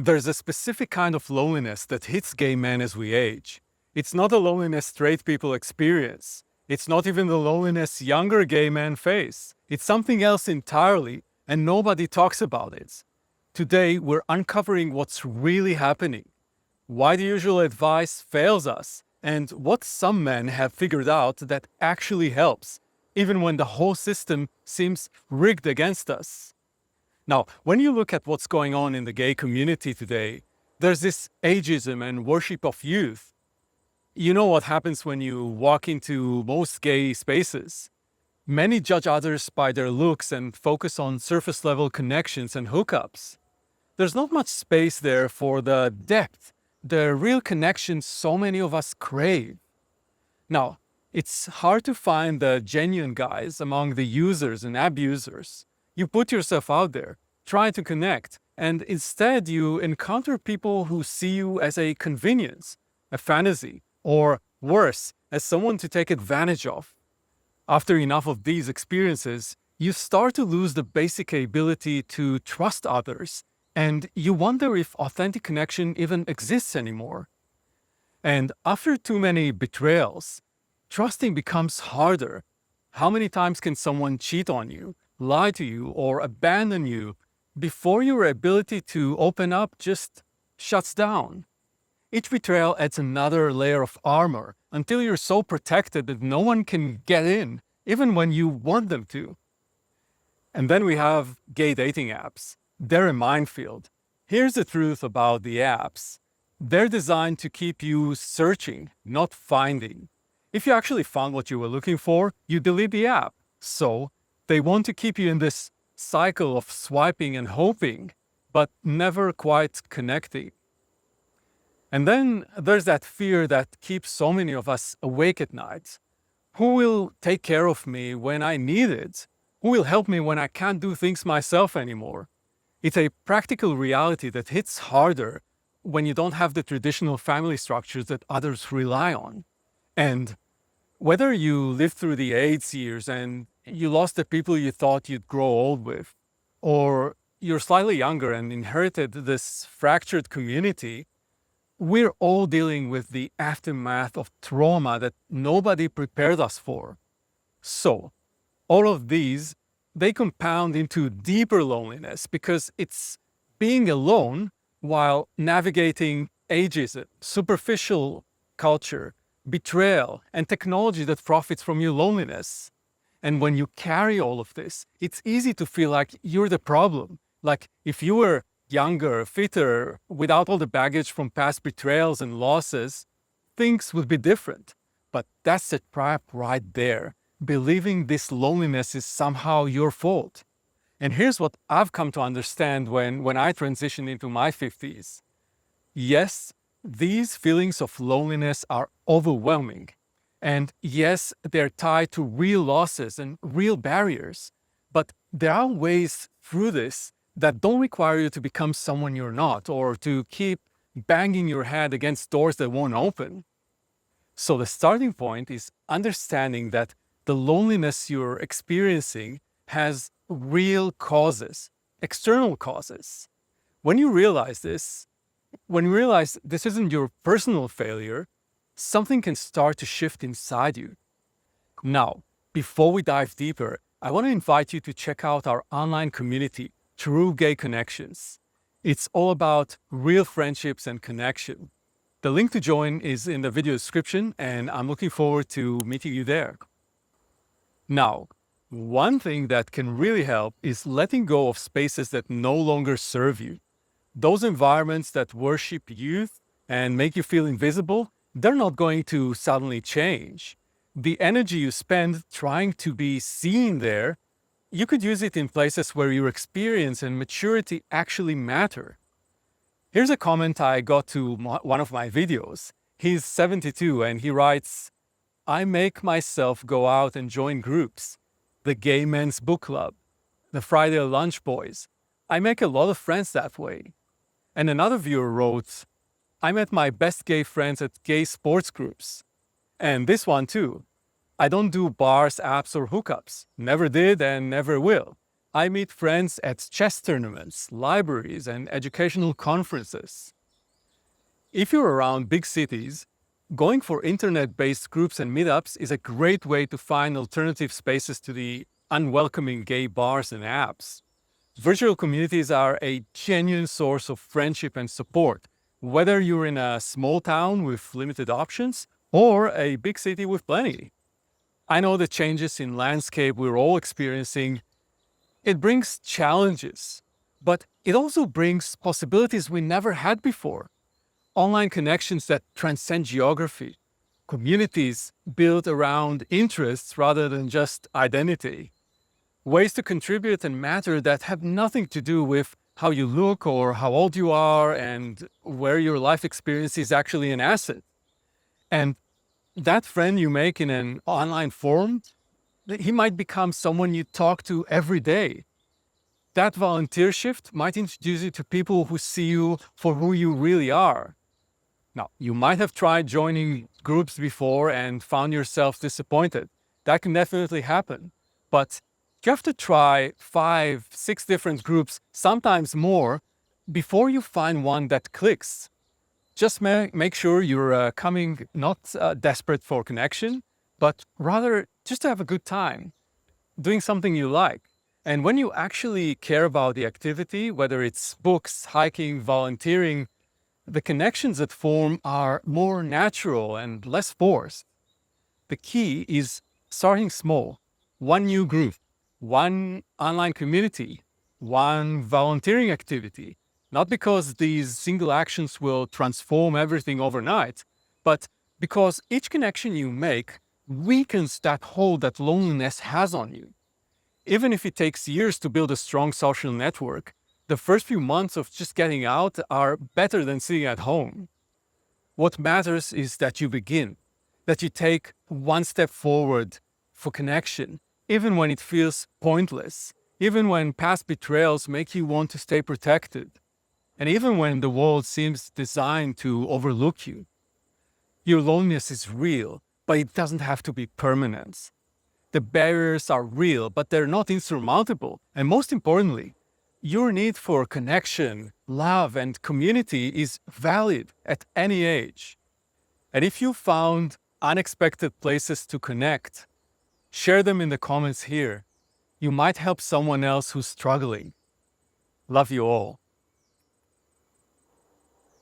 There's a specific kind of loneliness that hits gay men as we age. It's not a loneliness straight people experience. It's not even the loneliness younger gay men face. It's something else entirely, and nobody talks about it. Today, we're uncovering what's really happening, why the usual advice fails us, and what some men have figured out that actually helps, even when the whole system seems rigged against us. Now, when you look at what's going on in the gay community today, there's this ageism and worship of youth. You know what happens when you walk into most gay spaces. Many judge others by their looks and focus on surface level connections and hookups. There's not much space there for the depth, the real connections so many of us crave. Now, it's hard to find the genuine guys among the users and abusers. You put yourself out there, try to connect, and instead you encounter people who see you as a convenience, a fantasy, or worse, as someone to take advantage of. After enough of these experiences, you start to lose the basic ability to trust others, and you wonder if authentic connection even exists anymore. And after too many betrayals, trusting becomes harder. How many times can someone cheat on you, lie to you, or abandon you before your ability to open up just shuts down? Each betrayal adds another layer of armor until you're so protected that no one can get in, even when you want them to. And then we have gay dating apps. They're a minefield. Here's the truth about the apps. They're designed to keep you searching, not finding. If you actually found what you were looking for, you delete the app. So, they want to keep you in this cycle of swiping and hoping, but never quite connecting. And then there's that fear that keeps so many of us awake at night. Who will take care of me when I need it? Who will help me when I can't do things myself anymore? It's a practical reality that hits harder when you don't have the traditional family structures that others rely on. And whether you lived through the AIDS years and you lost the people you thought you'd grow old with, or you're slightly younger and inherited this fractured community, we're all dealing with the aftermath of trauma that nobody prepared us for. So, all of these, they compound into deeper loneliness because it's being alone while navigating ageism, superficial culture, betrayal, and technology that profits from your loneliness. And when you carry all of this, it's easy to feel like you're the problem. Like if you were younger, fitter, without all the baggage from past betrayals and losses, things would be different. But that's the trap right there, believing this loneliness is somehow your fault. And here's what I've come to understand when I transitioned into my 50s. Yes, these feelings of loneliness are overwhelming. And yes, they're tied to real losses and real barriers. But there are ways through this that don't require you to become someone you're not or to keep banging your head against doors that won't open. So the starting point is understanding that the loneliness you're experiencing has real causes, external causes. When you realize this isn't your personal failure, something can start to shift inside you. Now, before we dive deeper, I want to invite you to check out our online community, True Gay Connections. It's all about real friendships and connection. The link to join is in the video description, and I'm looking forward to meeting you there. Now, one thing that can really help is letting go of spaces that no longer serve you. Those environments that worship youth and make you feel invisible, they're not going to suddenly change. The energy you spend trying to be seen there, you could use it in places where your experience and maturity actually matter. Here's a comment I got to one of my videos. He's 72 and he writes, "I make myself go out and join groups. The Gay Men's Book Club, the Friday Lunch Boys. I make a lot of friends that way." And another viewer wrote, "I met my best gay friends at gay sports groups." And this one too. "I don't do bars, apps, or hookups. Never did and never will. I meet friends at chess tournaments, libraries, and educational conferences. If you're around big cities, going for internet-based groups and meetups is a great way to find alternative spaces to the unwelcoming gay bars and apps. Virtual communities are a genuine source of friendship and support, whether you're in a small town with limited options or a big city with plenty. I know the changes in landscape we're all experiencing. It brings challenges, but it also brings possibilities we never had before. Online connections that transcend geography, communities built around interests rather than just identity, ways to contribute and matter that have nothing to do with how you look or how old you are and where your life experience is actually an asset. And that friend you make in an online forum, he might become someone you talk to every day. That volunteer shift might introduce you to people who see you for who you really are. Now, you might have tried joining groups before and found yourself disappointed. That can definitely happen. But you have to try 5, 6 different groups, sometimes more, before you find one that clicks. Just make sure you're coming not desperate for connection, but rather just to have a good time, doing something you like. And when you actually care about the activity, whether it's books, hiking, volunteering, the connections that form are more natural and less forced. The key is starting small. One new group, one online community, one volunteering activity. Not because these single actions will transform everything overnight, but because each connection you make weakens that hold that loneliness has on you. Even if it takes years to build a strong social network, the first few months of just getting out are better than sitting at home. What matters is that you begin, that you take one step forward for connection, even when it feels pointless, even when past betrayals make you want to stay protected, and even when the world seems designed to overlook you. Your loneliness is real, but it doesn't have to be permanent. The barriers are real, but they're not insurmountable. And most importantly, your need for connection, love, and community is valid at any age. And if you found unexpected places to connect, share them in the comments here. You might help someone else who's struggling. Love you all.